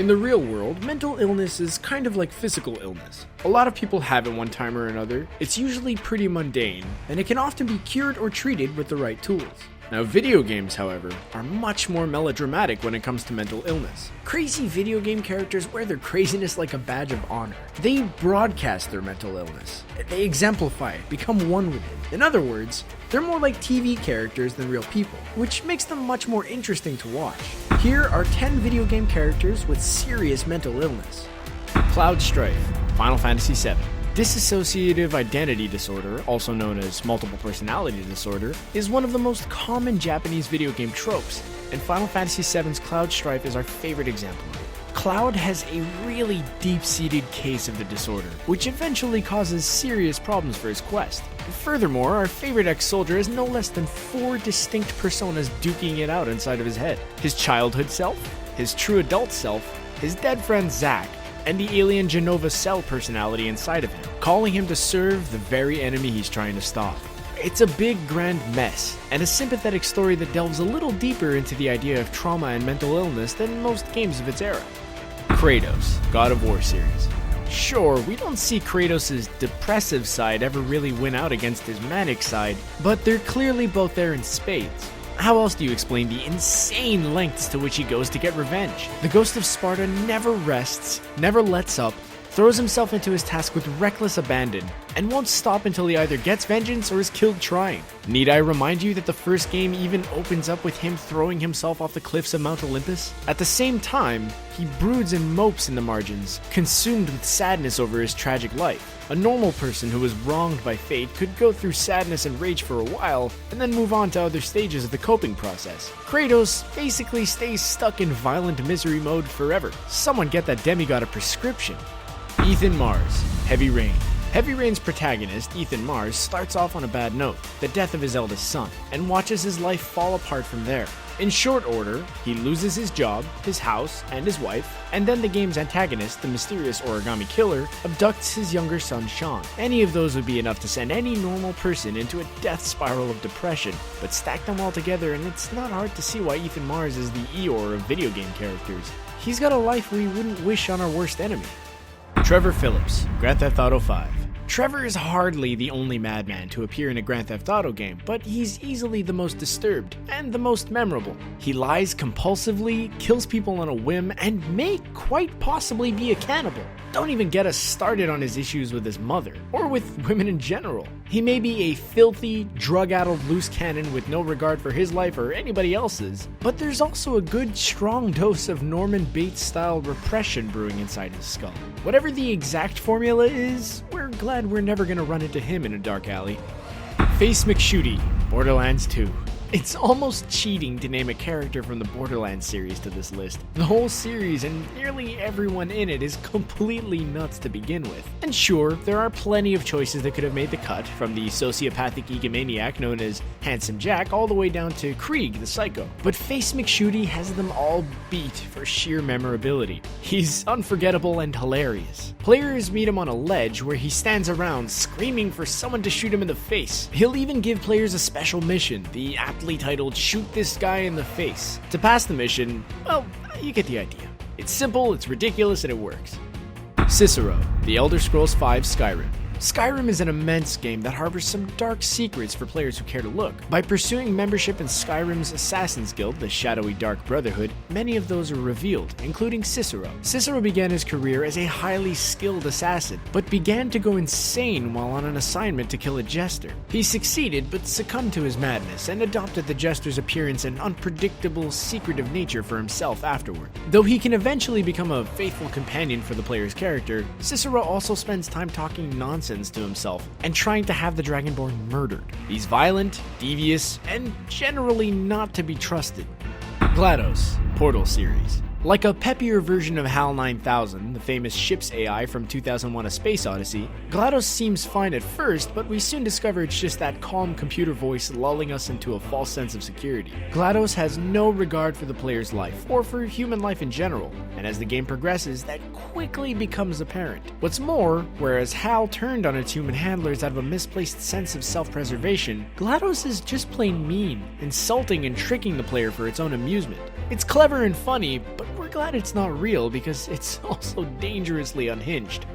In the real world, mental illness is kind of like physical illness. A lot of people have it one time or another. It's usually pretty mundane, and it can often be cured or treated with the right tools. Now, video games, however, are much more melodramatic when it comes to mental illness. Crazy video game characters wear their craziness like a badge of honor. They broadcast their mental illness. They exemplify it, become one with it. In other words, they're more like TV characters than real people, which makes them much more interesting to watch. Here are 10 video game characters with serious mental illness. Cloud Strife, Final Fantasy VII. Dissociative identity disorder, also known as multiple personality disorder, is one of the most common Japanese video game tropes, and Final Fantasy VII's Cloud Strife is our favorite example of it. Cloud has a really deep-seated case of the disorder, which eventually causes serious problems for his quest. Furthermore, our favorite ex-soldier has no less than 4 distinct personas duking it out inside of his head. His childhood self, his true adult self, his dead friend Zack, and the alien Genova Cell personality inside of him, calling him to serve the very enemy he's trying to stop. It's a big, grand mess, and a sympathetic story that delves a little deeper into the idea of trauma and mental illness than most games of its era. KRATUS, God of War series. Sure, we don't see Kratos' depressive side ever really win out against his manic side, but they're clearly both there in spades. How else do you explain the insane lengths to which he goes to get revenge? The Ghost of Sparta never rests, never lets up, throws himself into his task with reckless abandon, and won't stop until he either gets vengeance or is killed trying. Need I remind you that the first game even opens up with him throwing himself off the cliffs of Mount Olympus? At the same time, he broods and mopes in the margins, consumed with sadness over his tragic life. A normal person who was wronged by fate could go through sadness and rage for a while, and then move on to other stages of the coping process. Kratos basically stays stuck in violent misery mode forever. Someone get that demigod a prescription. Ethan Mars, Heavy Rain. Heavy Rain's protagonist, Ethan Mars, starts off on a bad note, the death of his eldest son, and watches his life fall apart from there. In short order, he loses his job, his house, and his wife, and then the game's antagonist, the mysterious origami killer, abducts his younger son Sean. Any of those would be enough to send any normal person into a death spiral of depression, but stack them all together and it's not hard to see why Ethan Mars is the Eeyore of video game characters. He's got a life we wouldn't wish on our worst enemy. Trevor Phillips, Grand Theft Auto 5. Trevor is hardly the only madman to appear in a Grand Theft Auto game, but he's easily the most disturbed and the most memorable. He lies compulsively, kills people on a whim, and may quite possibly be a cannibal. Don't even get us started on his issues with his mother, or with women in general. He may be a filthy, drug-addled loose cannon with no regard for his life or anybody else's, but there's also a good, strong dose of Norman Bates-style repression brewing inside his skull. Whatever the exact formula is, we're glad we're never gonna run into him in a dark alley. Face McShooty, Borderlands 2. It's almost cheating to name a character from the Borderlands series to this list. The whole series and nearly everyone in it is completely nuts to begin with. And sure, there are plenty of choices that could have made the cut, from the sociopathic egomaniac known as Handsome Jack all the way down to Krieg the Psycho. But Face McShooty has them all beat for sheer memorability. He's unforgettable and hilarious. Players meet him on a ledge where he stands around screaming for someone to shoot him in the face. He'll even give players a special mission, the aptly titled Shoot This Guy in the Face. To pass the mission, well, you get the idea. It's simple, it's ridiculous, and it works. CICERO, The Elder Scrolls V Skyrim. Skyrim is an immense game that harbors some dark secrets for players who care to look. By pursuing membership in Skyrim's Assassin's Guild, the shadowy Dark Brotherhood, many of those are revealed, including Cicero. Cicero began his career as a highly skilled assassin, but began to go insane while on an assignment to kill a jester. He succeeded, but succumbed to his madness and adopted the jester's appearance and unpredictable, secretive nature for himself afterward. Though he can eventually become a faithful companion for the player's character, Cicero also spends time talking nonsense to himself and trying to have the Dragonborn murdered. He's violent, devious, and generally not to be trusted. GLaDOS, Portal series. Like a peppier version of HAL 9000, the famous ship's AI from 2001: A Space Odyssey, GLaDOS seems fine at first, but we soon discover it's just that calm computer voice lulling us into a false sense of security. GLaDOS has no regard for the player's life, or for human life in general, and as the game progresses, that quickly becomes apparent. What's more, whereas HAL turned on its human handlers out of a misplaced sense of self-preservation, GLaDOS is just plain mean, insulting and tricking the player for its own amusement. It's clever and funny, but we're glad it's not real because it's also dangerously unhinged.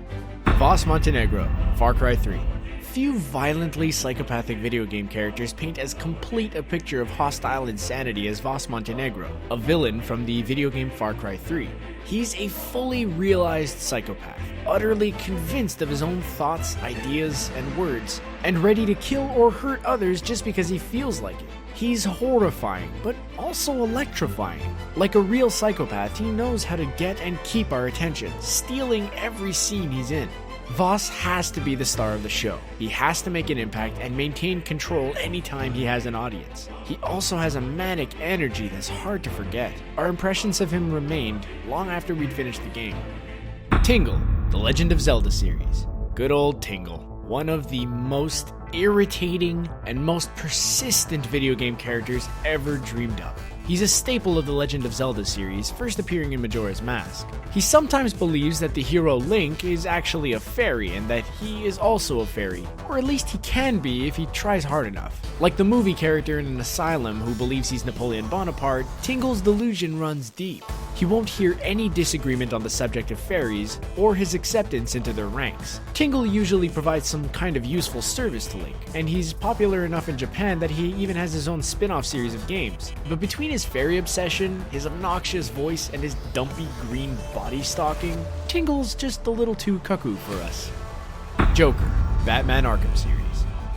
VAAS Montenegro, Far Cry 3. Few violently psychopathic video game characters paint as complete a picture of hostile insanity as VAAS Montenegro, a villain from the video game Far Cry 3. He's a fully realized psychopath, utterly convinced of his own thoughts, ideas, and words, and ready to kill or hurt others just because he feels like it. He's horrifying, but also electrifying. Like a real psychopath, he knows how to get and keep our attention, stealing every scene he's in. VAAS has to be the star of the show. He has to make an impact and maintain control anytime he has an audience. He also has a manic energy that's hard to forget. Our impressions of him remained long after we'd finished the game. Tingle, The Legend of Zelda series. Good old Tingle. One of the most irritating and most persistent video game characters ever dreamed up. He's a staple of the Legend of Zelda series, first appearing in Majora's Mask. He sometimes believes that the hero Link is actually a fairy and that he is also a fairy, or at least he can be if he tries hard enough. Like the movie character in an asylum who believes he's Napoleon Bonaparte, Tingle's delusion runs deep. He won't hear any disagreement on the subject of fairies or his acceptance into their ranks. Tingle usually provides some kind of useful service to Link, and he's popular enough in Japan that he even has his own spin-off series of games. But between his fairy obsession, his obnoxious voice, and his dumpy green body stalking, Tingle's just a little too cuckoo for us. Joker, Batman Arkham series.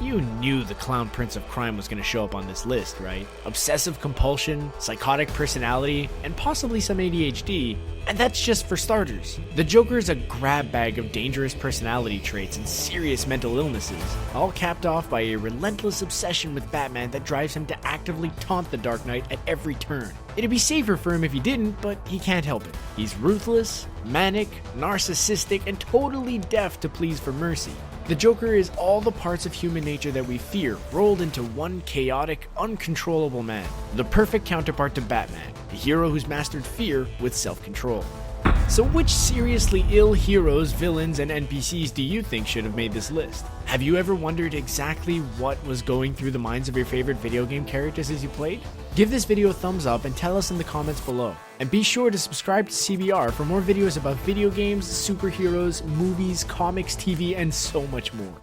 You knew the clown prince of crime was going to show up on this list, right? Obsessive compulsion, psychotic personality, and possibly some ADHD, and that's just for starters. The Joker is a grab bag of dangerous personality traits and serious mental illnesses, all capped off by a relentless obsession with Batman that drives him to actively taunt the Dark Knight at every turn. It'd be safer for him if he didn't, but he can't help it. He's ruthless, manic, narcissistic, and totally deaf to pleas for mercy. The Joker is all the parts of human nature that we fear, rolled into one chaotic, uncontrollable man. The perfect counterpart to Batman, a hero who's mastered fear with self-control. So which seriously ill heroes, villains, and NPCs do you think should have made this list? Have you ever wondered exactly what was going through the minds of your favorite video game characters as you played? Give this video a thumbs up and tell us in the comments below. And be sure to subscribe to CBR for more videos about video games, superheroes, movies, comics, TV, and so much more.